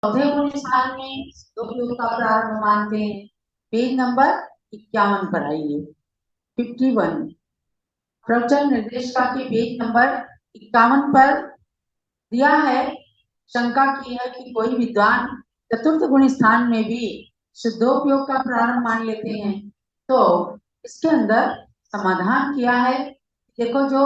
चौथे गुण स्थान में उपयोग का प्रारंभ मानते हैं। पेज नंबर 51 पर आइए। 51 प्रवचन निर्देशिका के पेज नंबर 51 पर दिया है। शंका की है कि कोई विद्वान चतुर्थ गुण स्थान में भी शुद्धोपयोग का प्रारंभ मान लेते हैं, तो इसके अंदर समाधान किया है। देखो, जो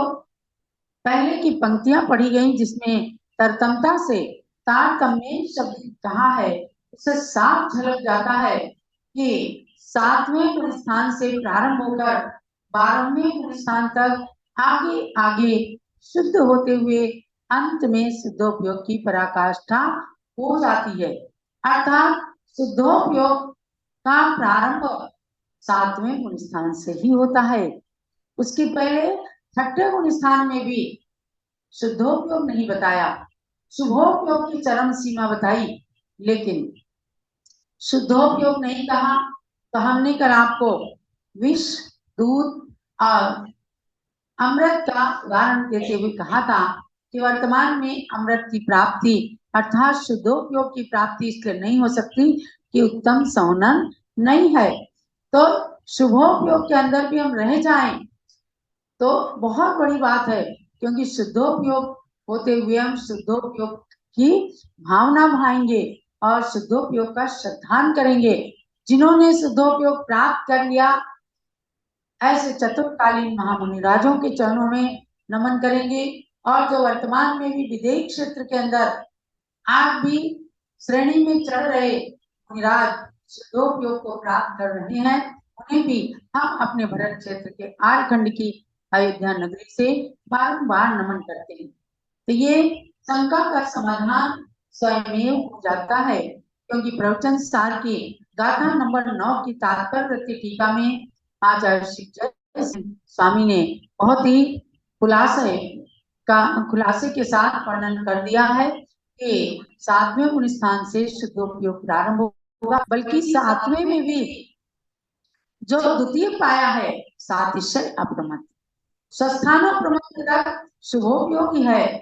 पहले की पंक्तियां पढ़ी गई जिसमें तरतमता से तारतम्य शब्द कहा है, उससे साफ झलक जाता है कि सातवें गुण स्थान से प्रारंभ होकर 12वें गुण स्थान तक आगे आगे शुद्ध होते हुए अंत में शुद्धोपयोग की पराकाष्ठा हो जाती है। अर्थात शुद्धोपयोग का प्रारंभ सातवें गुण स्थान से ही होता है। उसके पहले छठे गुण स्थान में भी शुद्धोपयोग नहीं बताया, शुभोपयोग की चरम सीमा बताई, लेकिन शुद्धोपयोग नहीं कहा। तो हमने कल आपको विष, दूध और अमृत का उदाहरण देते हुए कहा था कि वर्तमान में अमृत की प्राप्ति अर्थात शुद्धोपयोग की प्राप्ति इसलिए नहीं हो सकती कि उत्तम संहनन नहीं है। तो शुभोपयोग के अंदर भी हम रह जाएं तो बहुत बड़ी बात है, क्योंकि शुद्धोपयोग होते हुए हम शुद्धोपयोग की भावना भाएंगे और शुद्धोपयोग का श्रद्धान करेंगे। जिन्होंने शुद्धोपयोग प्राप्त कर लिया, ऐसे चतुर्कालीन महामुनि राजों के चरणों में नमन करेंगे। और जो वर्तमान में भी विदेश क्षेत्र के अंदर आज भी श्रेणी में चढ़ रहे मुनिराज शुद्धोपयोग को प्राप्त कर रहे हैं, उन्हें भी हम अपने भरत क्षेत्र के आर्यखंड की अयोध्या नगरी से बारंबार नमन करते हैं। तो ये शंका का समाधान स्वयं हो जाता है, क्योंकि प्रवचन सार की गाथा नंबर 9 की तात्पर्य टीका में आचार्य श्री जय सिंह स्वामी ने बहुत ही खुलासे के साथ वर्णन कर दिया है कि सातवें गुण स्थान से शुद्धोपयोग प्रारंभ होगा, बल्कि सातवें में भी जो द्वितीय पाया है सातिशय अप्रमत्त, स्वस्थान प्रमत्त तक शुभोपयोगी है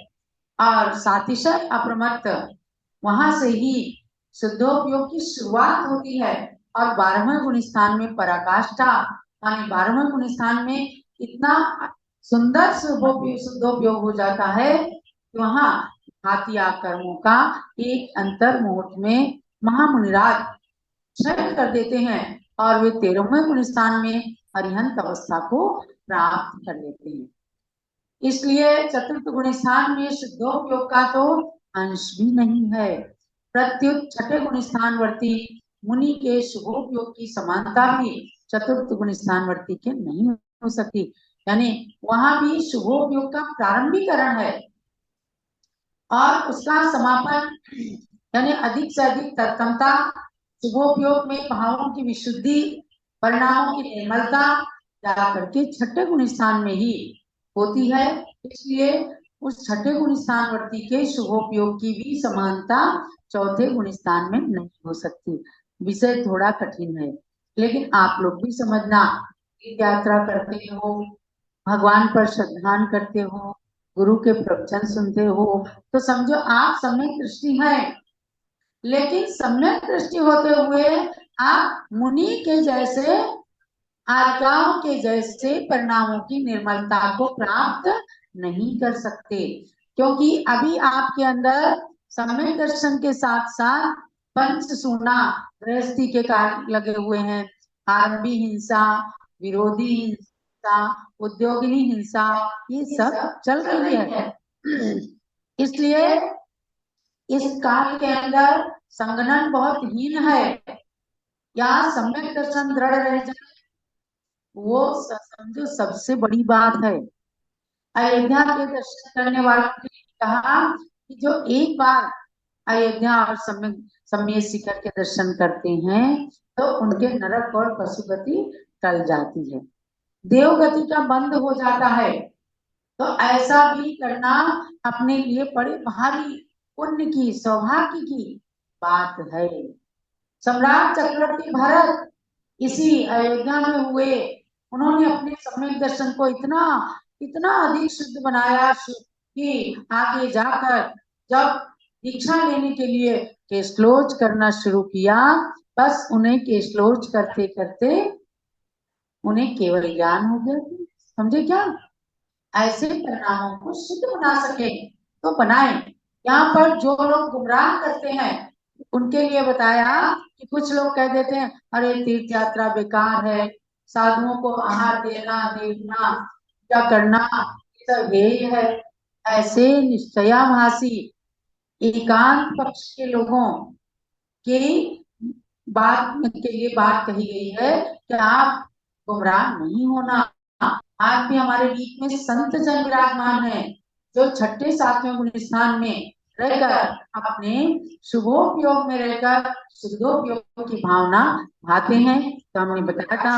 और सातिशय अप्रमत्त वहां से ही शुद्धोपयोग की शुरुआत होती है। और 12वें गुण स्थान में पराकाष्ठा माने 12वें गुण स्थान में इतना सुंदर शुद्धोपयोग हो जाता है कि वहां हाथिया कर्मों का एक अंतर मुहूर्त में महामुनिराज क्षय कर देते हैं और वे 13वें गुण स्थान में अरिहंत अवस्था को प्राप्त कर लेते हैं। इसलिए चतुर्थ गुण स्थान में शुद्धोपयोग का तो अंश भी नहीं है। प्रत्युत छठे गुण स्थानवर्ती मुनि के शुभोपयोग की समानता भी चतुर्थ गुण स्थानवर्ती के नहीं हो सकती। यानी वहां भी शुभोपयोग का प्रारंभिकरण है और उसका समापन यानी अधिक से अधिक तत्परता शुभोपयोग में भावों की विशुद्धि, परिणामों की निर्मलता जाकर के छठे गुण स्थान में ही होती है। इसलिए उस छठे गुण स्थानवर्ती के शुभोपयोग की भी समानता चौथे गुण स्थान में नहीं हो सकती। विषय थोड़ा कठिन है, लेकिन आप लोग भी समझना, यात्रा करते हो, भगवान पर श्रद्धान करते हो, गुरु के प्रवचन सुनते हो, तो समझो आप सम्यक दृष्टि है, लेकिन सम्यक दृष्टि होते हुए आप मुनि के जैसे आज्ञाओं के जैसे परिणामों की निर्मलता को प्राप्त नहीं कर सकते, क्योंकि अभी आपके अंदर सम्यक दर्शन के साथ साथ पंच सूना गृहस्थी के कार्य लगे हुए हैं। आरंभी हिंसा, विरोधी हिंसा, उद्योगिनी हिंसा, ये सब चल रही है। इसलिए इस काल के अंदर संगठन बहुत हीन है। या सम्यक दर्शन दृढ़ रह जाए वो समझो सबसे बड़ी बात है। अयोध्या के दर्शन करने वालों ने कहा कि जो एक बार अयोध्या और सम्य शिखर के दर्शन करते हैं तो उनके नरक और पशुगति टल जाती है, देवगति का बंद हो जाता है। तो ऐसा भी करना अपने लिए बड़े भारी पुण्य की, सौभाग्य की बात है। सम्राट चक्रवर्ती भरत इसी अयोध्या में हुए, उन्होंने अपने सम्यक दर्शन को इतना इतना अधिक शुद्ध बनाया कि आगे जाकर जब दीक्षा लेने के लिए केसलोच करना शुरू किया, बस उन्हें केसलोच करते करते उन्हें केवल ज्ञान हो गया। समझे क्या? ऐसे परिणामों को शुद्ध बना सके तो बनाए। यहाँ पर जो लोग गुमराह करते हैं उनके लिए बताया कि कुछ लोग कह देते हैं अरे तीर्थ यात्रा बेकार है, साधुओं को आहार देना देखना क्या करना ये सब हेय है। ऐसे निश्चयाभासी एकांत पक्ष के लोगों के बात के लिए बात कही गई है कि आप गुमराह नहीं होना। आज भी हमारे बीच में संत जन विराजमान है जो छठे सातवें गुण स्थान में रहकर अपने शुभोपयोग में रहकर शुद्धोपयोग की भावना भाते हैं। तो हमने बताया था